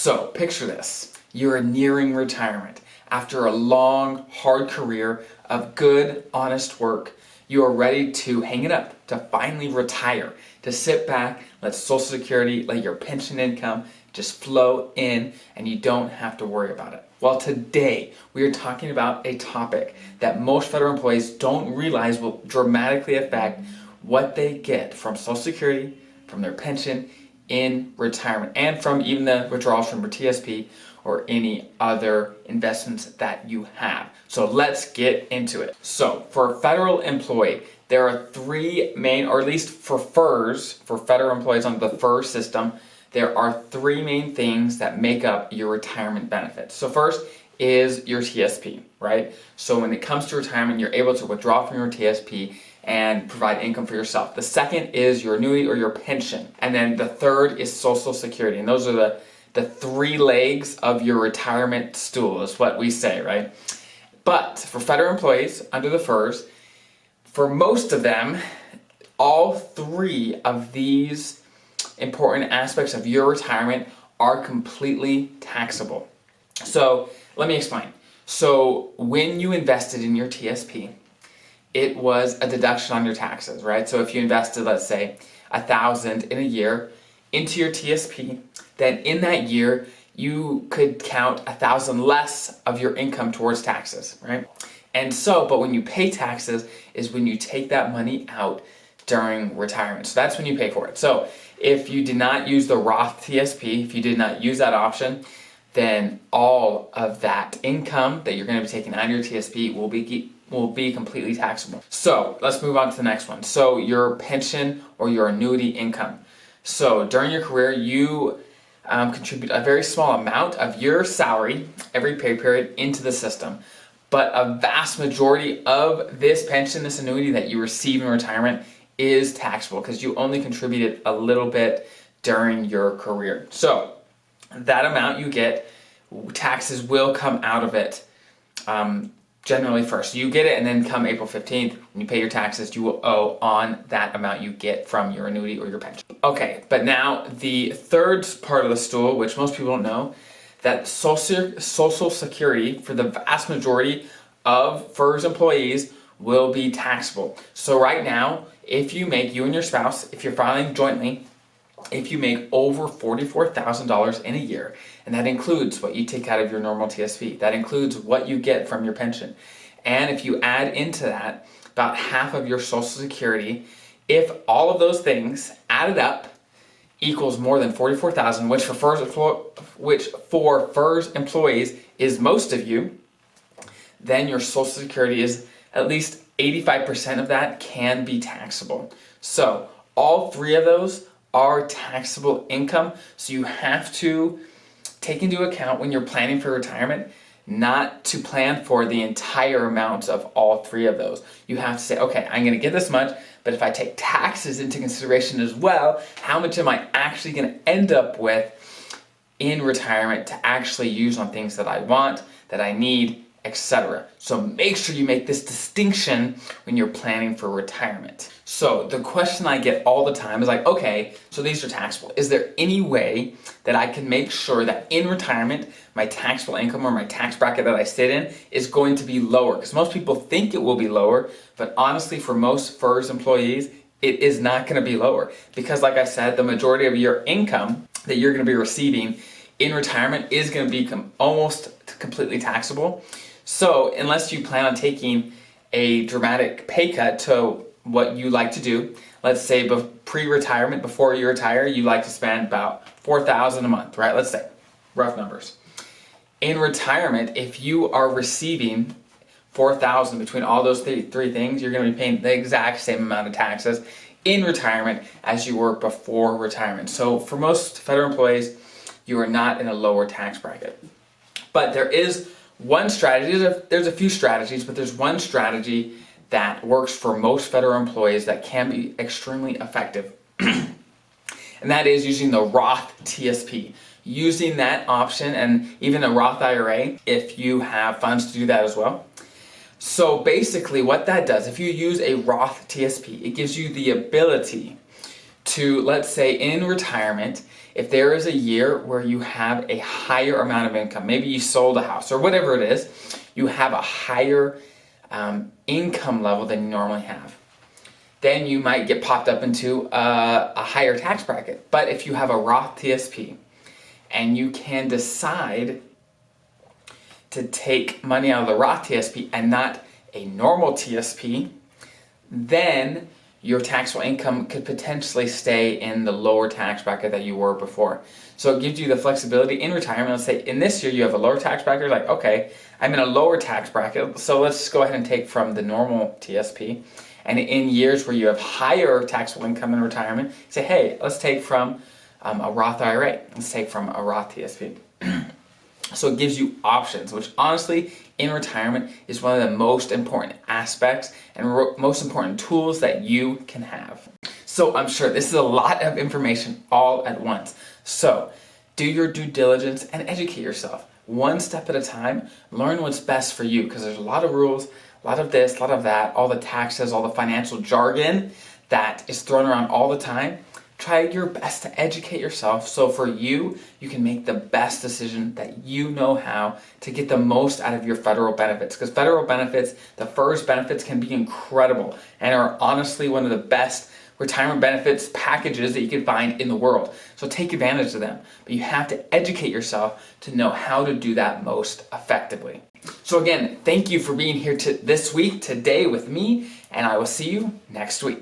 So picture this. You're nearing retirement. After a long, hard career of good, honest work, you are ready to hang it up, to finally retire, to sit back, let Social Security, let your pension income just flow in, and you don't have to worry about it. Well, today we are talking about a topic that most federal employees don't realize will dramatically affect what they get from Social Security, from their pension in retirement, and from even the withdrawals from your TSP or any other investments that you have. So let's get into it. So for a federal employee, there are three main, or at least for FERS, for federal employees under the FERS system, there are three main things that make up your retirement benefits. So first is your TSP, right? So when it comes to retirement, you're able to withdraw from your TSP and provide income for yourself. The second is your annuity or your pension. And then the third is Social Security. And those are the three legs of your retirement stool, is what we say, right? But for federal employees under the FERS, for most of them, all three of these important aspects of your retirement are completely taxable. So let me explain. So when you invested in your TSP, it was a deduction on your taxes, right? So if you invested, let's say, $1,000 in a year into your TSP, then in that year, you could count $1,000 less of your income towards taxes, right? And so, but when you pay taxes is when you take that money out during retirement. So that's when you pay for it. So if you did not use the Roth TSP, if you did not use that option, then all of that income that you're going to be taking out of your TSP will be completely taxable. So let's move on to the next one. So your pension or your annuity income. So during your career, you contribute a very small amount of your salary every pay period into the system. But a vast majority of this pension, this annuity that you receive in retirement is taxable because you only contributed a little bit during your career. So that amount you get, taxes will come out of it generally first. You get it, and then come April 15th, when you pay your taxes, you will owe on that amount you get from your annuity or your pension. Okay, but now the third part of the stool, which most people don't know, that Social Security for the vast majority of FERS employees will be taxable. So right now, if you make, you and your spouse, if you're filing jointly, if you make over $44,000 in a year, and that includes what you take out of your normal TSP, that includes what you get from your pension, and if you add into that about half of your Social Security, if all of those things added up equals more than $44,000, which for FERS employees is most of you, then your Social Security is at least 85% of that can be taxable. So all three of those are taxable income. So you have to take into account when you're planning for retirement, not to plan for the entire amount of all three of those. You have to say, okay, I'm gonna get this much, but if I take taxes into consideration as well, how much am I actually gonna end up with in retirement to actually use on things that I want, that I need, etc. So make sure you make this distinction when you're planning for retirement. So the question I get all the time is like, okay, so these are taxable. Is there any way that I can make sure that in retirement, my taxable income or my tax bracket that I sit in is going to be lower? Because most people think it will be lower, but honestly, for most FERS employees, it is not going to be lower. Because like I said, the majority of your income that you're going to be receiving in retirement is going to be almost completely taxable. So unless you plan on taking a dramatic pay cut to what you like to do, let's say pre-retirement, before you retire, you like to spend about $4,000 a month, right? Let's say, rough numbers. In retirement, if you are receiving $4,000 between all those three things, you're going to be paying the exact same amount of taxes in retirement as you were before retirement. So for most federal employees, you are not in a lower tax bracket. But there is one strategy, there's a few strategies, but there's one strategy that works for most federal employees that can be extremely effective. And that is using the Roth TSP. Using that option, and even a Roth IRA if you have funds to do that as well. So basically what that does, if you use a Roth TSP, it gives you the ability to, let's say in retirement, if there is a year where you have a higher amount of income, maybe you sold a house or whatever it is, you have a higher income level than you normally have, then you might get popped up into a higher tax bracket. But if you have a Roth TSP and you can decide to take money out of the Roth TSP and not a normal TSP, then your taxable income could potentially stay in the lower tax bracket that you were before. So it gives you the flexibility in retirement. Let's say in this year you have a lower tax bracket, like, okay, I'm in a lower tax bracket, so let's go ahead and take from the normal TSP. And in years where you have higher taxable income in retirement, say, hey, let's take from a Roth IRA, let's take from a Roth TSP. So it gives you options, which honestly, in retirement, is one of the most important aspects and most important tools that you can have. So I'm sure this is a lot of information all at once. So do your due diligence and educate yourself. One step at a time, learn what's best for you, because there's a lot of rules, a lot of this, a lot of that, all the taxes, all the financial jargon that is thrown around all the time. Try your best to educate yourself so for you, you can make the best decision that you know how to get the most out of your federal benefits. Because federal benefits, the FERS benefits, can be incredible and are honestly one of the best retirement benefits packages that you can find in the world. So take advantage of them. But you have to educate yourself to know how to do that most effectively. So again, thank you for being here this week, today with me, and I will see you next week.